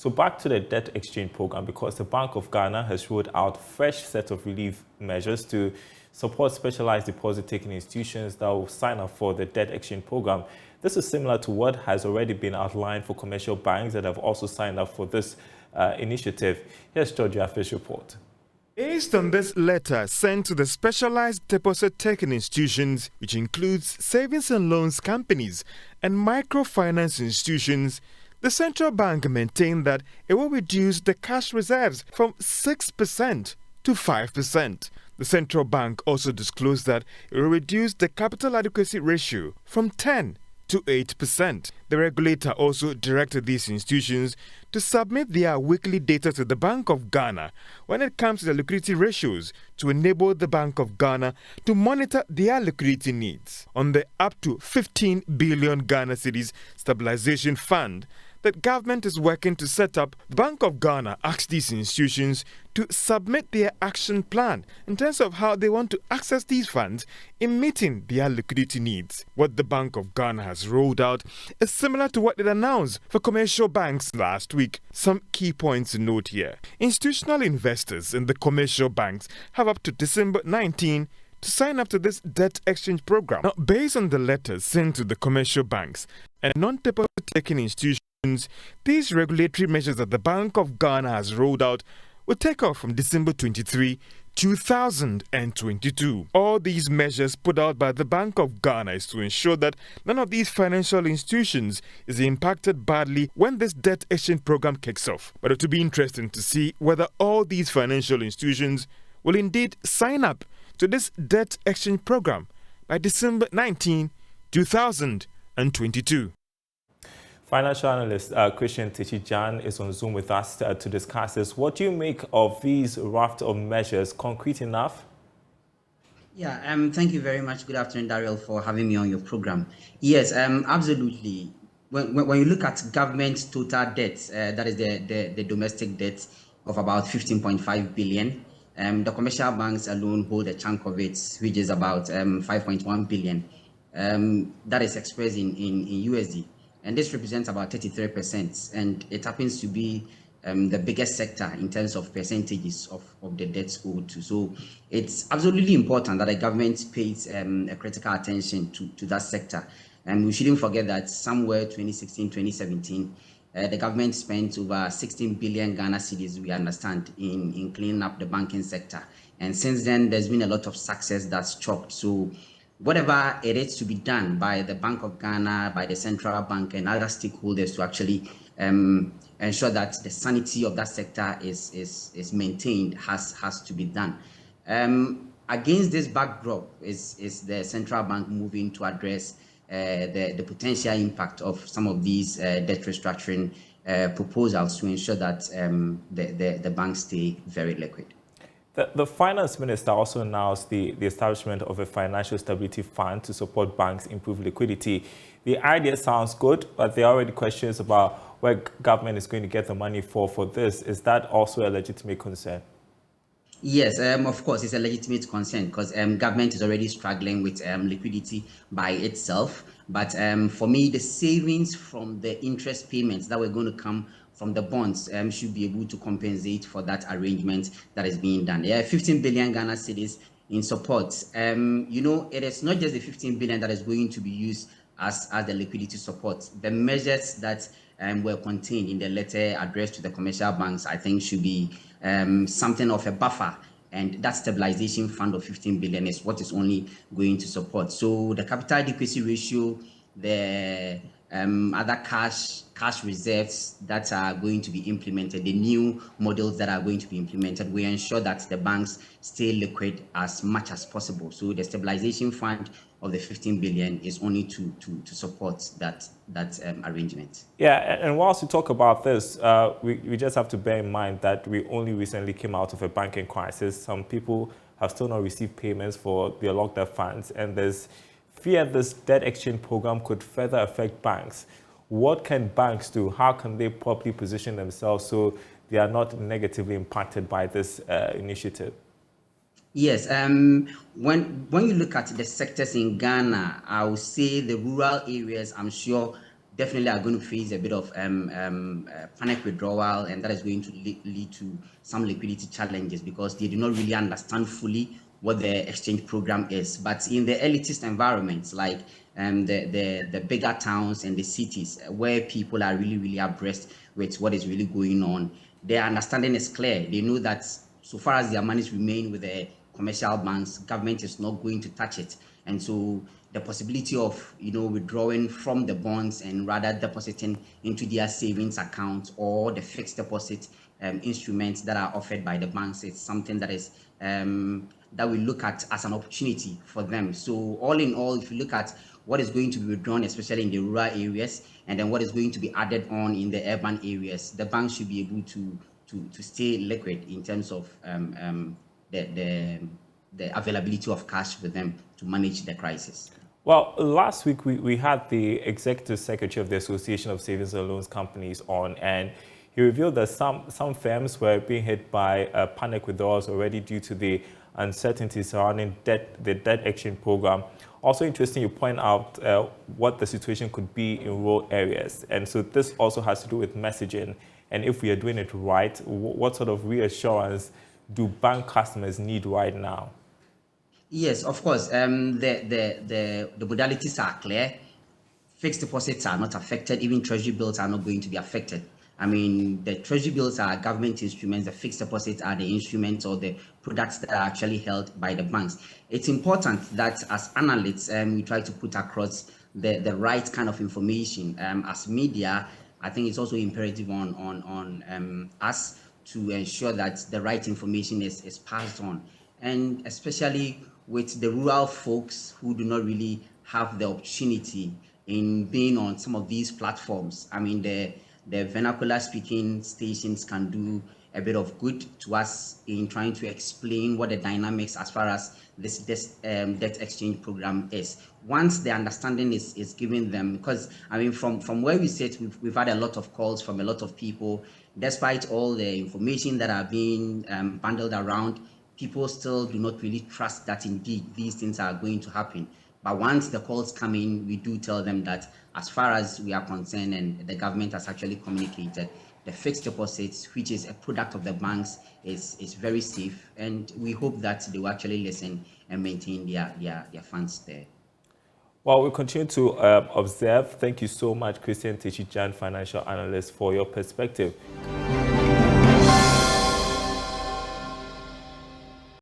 So back to the debt exchange program, because the Bank of Ghana has rolled out fresh set of relief measures to support specialized deposit-taking institutions that will sign up for the debt exchange program. This is similar to what has already been outlined for commercial banks that have also signed up for this initiative. Here's George Afe's report. Based on this letter sent to the specialized deposit-taking institutions, which includes savings and loans companies and microfinance institutions, the central bank maintained that it will reduce the cash reserves from 6% to 5%. The central bank also disclosed that it will reduce the capital adequacy ratio from 10 to 8%. The regulator also directed these institutions to submit their weekly data to the Bank of Ghana when it comes to the liquidity ratios to enable the Bank of Ghana to monitor their liquidity needs. On the up to 15 billion Ghana cedis stabilization fund, the government is working to set up. The Bank of Ghana asked these institutions to submit their action plan in terms of how they want to access these funds in meeting their liquidity needs. What the Bank of Ghana has rolled out is similar to what it announced for commercial banks last week. Some key points to note here. Institutional investors in the commercial banks have up to December 19 to sign up to this debt exchange program. Now, based on the letters sent to the commercial banks and non-deposit-taking institutions, these regulatory measures that the Bank of Ghana has rolled out will take off from December 23, 2022. All these measures put out by the Bank of Ghana is to ensure that none of these financial institutions is impacted badly when this debt exchange program kicks off. But it will be interesting to see whether all these financial institutions will indeed sign up to this debt exchange program by December 19, 2022. Financial analyst Christian Techijan is on Zoom with us to discuss this. What do you make of these raft of measures? Concrete enough? Yeah, thank you very much. Good afternoon, Daryl, for having me on your program. Yes, absolutely. When you look at government total debt, that is the domestic debt of about 15.5 billion. The commercial banks alone hold a chunk of it, which is about 5.1 billion. That is expressed in USD. And this represents about 33%, and it happens to be the biggest sector in terms of percentages of the debts owed to. So it's absolutely important that the government pays a critical attention to that sector. And we shouldn't forget that somewhere 2016, 2017, the government spent over 16 billion Ghana cedis, we understand, in cleaning up the banking sector. And since then, there's been a lot of success that's chalked. So whatever it is to be done by the Bank of Ghana, by the central bank and other stakeholders to actually ensure that the sanity of that sector is maintained has to be done. Against this backdrop is the central bank moving to address the potential impact of some of these debt restructuring proposals to ensure that the banks stay very liquid. The finance minister also announced the establishment of a financial stability fund to support banks improve liquidity. The idea sounds good, but there are already questions about where government is going to get the money for this. Is that also a legitimate concern? Yes, of course, it's a legitimate concern because government is already struggling with liquidity by itself. But for me, the savings from the interest payments that were going to come from the bonds should be able to compensate for that arrangement that is being done. There are 15 billion Ghana cedis in support. It is not just the 15 billion that is going to be used as the liquidity support. The measures that were contained in the letter addressed to the commercial banks, I think, should be something of a buffer. And that stabilization fund of 15 billion is what is only going to support. So the capital adequacy ratio, the other cash reserves that are going to be implemented, the new models that are going to be implemented, we ensure that the banks stay liquid as much as possible. So the stabilization fund of the 15 billion is only to support that arrangement. Yeah, and whilst we talk about this, we just have to bear in mind that we only recently came out of a banking crisis. Some people have still not received payments for their locked-up funds, and there's fear this debt exchange program could further affect banks. What can banks do? How can they properly position themselves so they are not negatively impacted by this initiative? Yes, when you look at the sectors in Ghana, I would say the rural areas, I'm sure definitely are going to face a bit of panic withdrawal, and that is going to lead to some liquidity challenges because they do not really understand fully what the exchange program is. But in the elitist environments, like the bigger towns and the cities where people are really abreast with what is really going on, their understanding is clear. They know that so far as their monies remain with the commercial banks, government is not going to touch it. And so the possibility of withdrawing from the bonds and rather depositing into their savings account or the fixed deposit instruments that are offered by the banks is something that is that we look at as an opportunity for them. So all in all, if you look at what is going to be withdrawn, especially in the rural areas, and then what is going to be added on in the urban areas, the banks should be able to stay liquid in terms of the availability of cash for them to manage the crisis. Well, last week we had the executive secretary of the Association of Savings and Loans Companies on, and he revealed that some firms were being hit by panic withdrawals already due to the uncertainty surrounding the debt exchange program. Also interesting, you point out what the situation could be in rural areas. And so this also has to do with messaging. And if we are doing it right, what sort of reassurance do bank customers need right now? Yes, of course. The modalities are clear. Fixed deposits are not affected. Even treasury bills are not going to be affected. I mean, the treasury bills are government instruments. The fixed deposits are the instruments or the products that are actually held by the banks. It's important that as analysts, we try to put across the right kind of information. As media, I think it's also imperative on us to ensure that the right information is passed on. And especially with the rural folks who do not really have the opportunity in being on some of these platforms. I mean, the vernacular speaking stations can do a bit of good to us in trying to explain what the dynamics as far as this debt exchange program is. Once the understanding is given them, because I mean, from where we sit, we've had a lot of calls from a lot of people, despite all the information that are being bundled around, people still do not really trust that indeed these things are going to happen. But once the calls come in, we do tell them that as far as we are concerned and the government has actually communicated, the fixed deposits, which is a product of the banks, is very safe. And we hope that they will actually listen and maintain their funds there. Well, we'll continue to observe. Thank you so much, Christian Techijan, financial analyst, for your perspective.